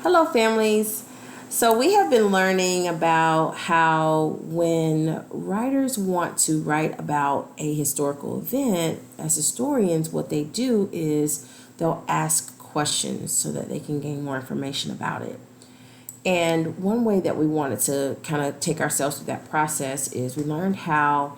Hello, families. So, we have been learning about how when writers want to write about a historical event, as historians, what they do is they'll ask questions so that they can gain more information about it. And one way that we wanted to kind of take ourselves through that process is we learned how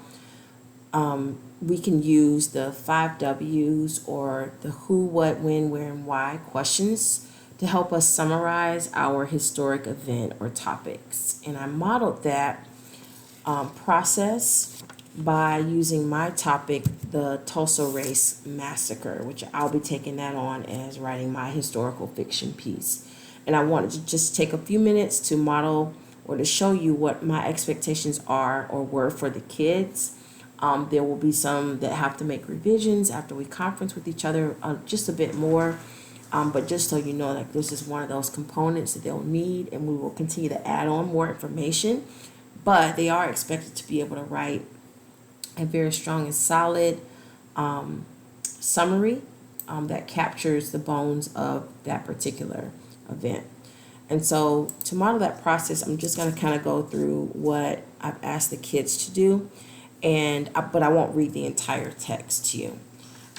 we can use the five W's or the who, what, when, where, and why questions to help us summarize our historic event or topics. And I modeled that process by using my topic, the Tulsa Race Massacre, which I'll be taking that on as writing my historical fiction piece. And I wanted to just take a few minutes to model or to show you what my expectations are or were for the kids. There will be some that have to make revisions after we conference with each other just a bit more. But just so you know, like this is one of those components that they'll need, and we will continue to add on more information. But they are expected to be able to write a very strong and solid summary that captures the bones of that particular event. And so to model that process, I'm just going to kind of go through what I've asked the kids to do, but I won't read the entire text to you.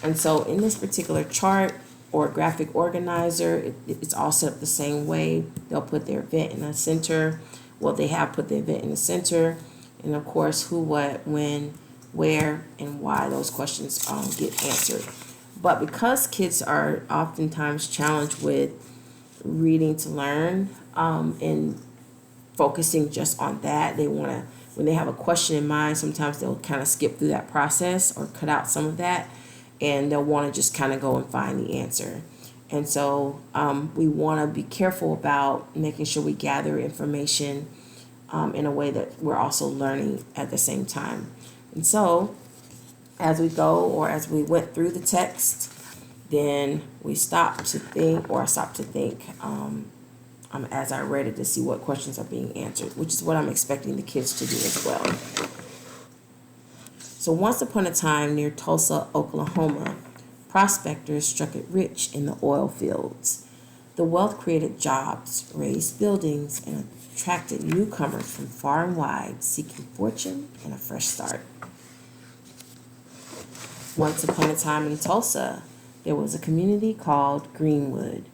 And so in this particular chart or graphic organizer, it's all set up the same way. They'll put their event in the center. Well, they have put the event in the center. And of course, who, what, when, where, and why those questions get answered. But because kids are oftentimes challenged with reading to learn and focusing just on that, they want to, when they have a question in mind, sometimes they'll kind of skip through that process or cut out some of that, and they'll want to just kind of go and find the answer. And so we want to be careful about making sure we gather information in a way that we're also learning at the same time. And so as we go, or as we went through the text, then we stopped to think, or I stopped to think as I read it to see what questions are being answered, which is what I'm expecting the kids to do as well. So once upon a time near Tulsa, Oklahoma, prospectors struck it rich in the oil fields. The wealth created jobs, raised buildings, and attracted newcomers from far and wide seeking fortune and a fresh start. Once upon a time in Tulsa, there was a community called Greenwood.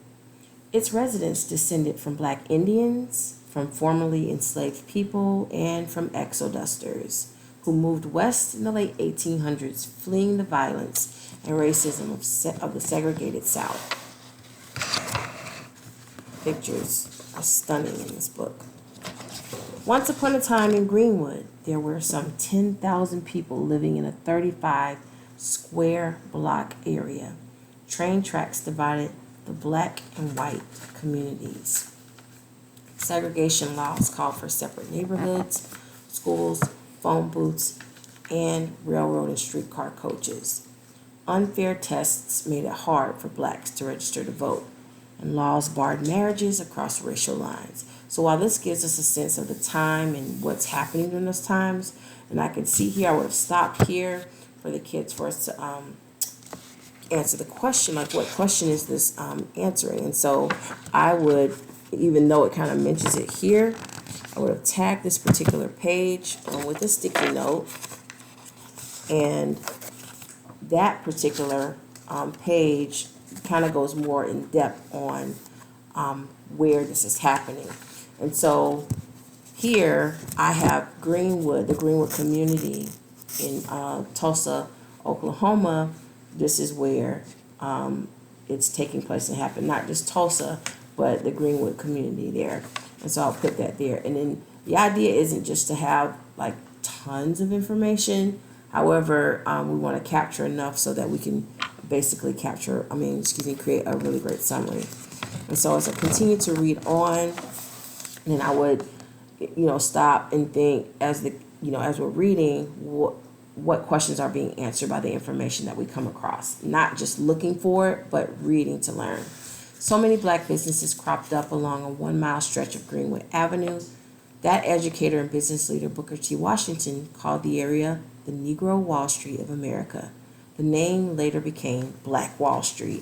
Its residents descended from black Indians, from formerly enslaved people, and from exodusters who moved west in the late 1800s, fleeing the violence and racism of the segregated South. Pictures are stunning in this book. Once upon a time in Greenwood, there were some 10,000 people living in a 35 square block area. Train tracks divided the black and white communities. Segregation laws called for separate neighborhoods, schools, phone booths, and railroad and streetcar coaches. Unfair tests made it hard for blacks to register to vote, and laws barred marriages across racial lines. So while this gives us a sense of the time and what's happening during those times, and I can see here, I would have stopped here for the kids for us to answer the question, like what question is this answering? And so I would, even though it kind of mentions it here, I would have tagged this particular page with a sticky note, and that particular page kind of goes more in depth on where this is happening. And so here I have Greenwood, the Greenwood community in Tulsa, Oklahoma. This is where it's taking place and happened, not just Tulsa, but the Greenwood community there. And so I'll put that there. And then the idea isn't just to have like tons of information. However, we want to capture enough so that we can basically create a really great summary. And so as I continue to read on, then I would, stop and think as we're reading, what questions are being answered by the information that we come across. Not just looking for it, but reading to learn. So many black businesses cropped up along a 1-mile stretch of Greenwood Avenue. That educator and business leader, Booker T. Washington, called the area the Negro Wall Street of America. The name later became Black Wall Street,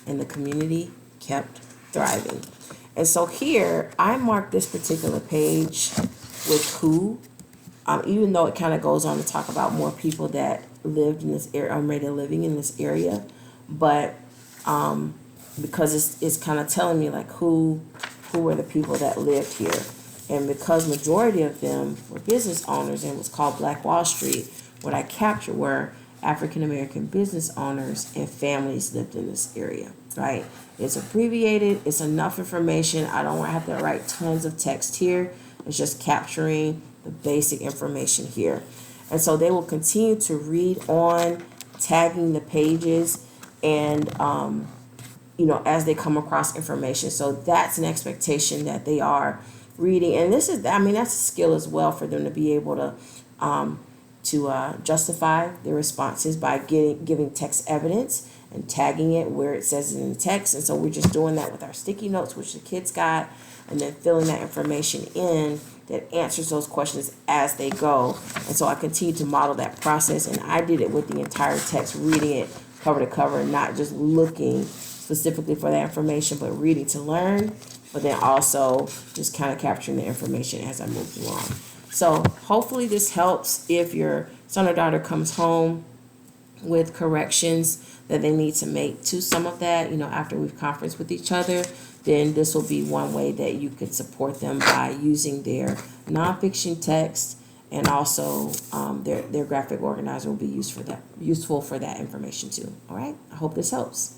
and the community kept thriving. And so here, I marked this particular page with who, even though it kind of goes on to talk about more people that lived in this area, already living in this area, but because it's kind of telling me like who were the people that lived here, and because majority of them were business owners and it was called Black Wall Street, what I captured were African American business owners and families lived in this area, right? It's abbreviated, it's enough information. I don't have to write tons of text here. It's just capturing the basic information here. And so they will continue to read on, tagging the pages, and as they come across information. So that's an expectation that they are reading. And this is, that's a skill as well for them to be able to justify their responses by giving text evidence and tagging it where it says it in the text. And so we're just doing that with our sticky notes, which the kids got, and then filling that information in that answers those questions as they go. And so I continue to model that process, and I did it with the entire text, reading it cover to cover, not just looking specifically for that information, but reading to learn, but then also just kind of capturing the information as I moved along. So hopefully this helps. If your son or daughter comes home with corrections that they need to make to some of that, after we've conferenced with each other, then this will be one way that you could support them by using their nonfiction text, and also their graphic organizer will be useful for that information too. All right, I hope this helps.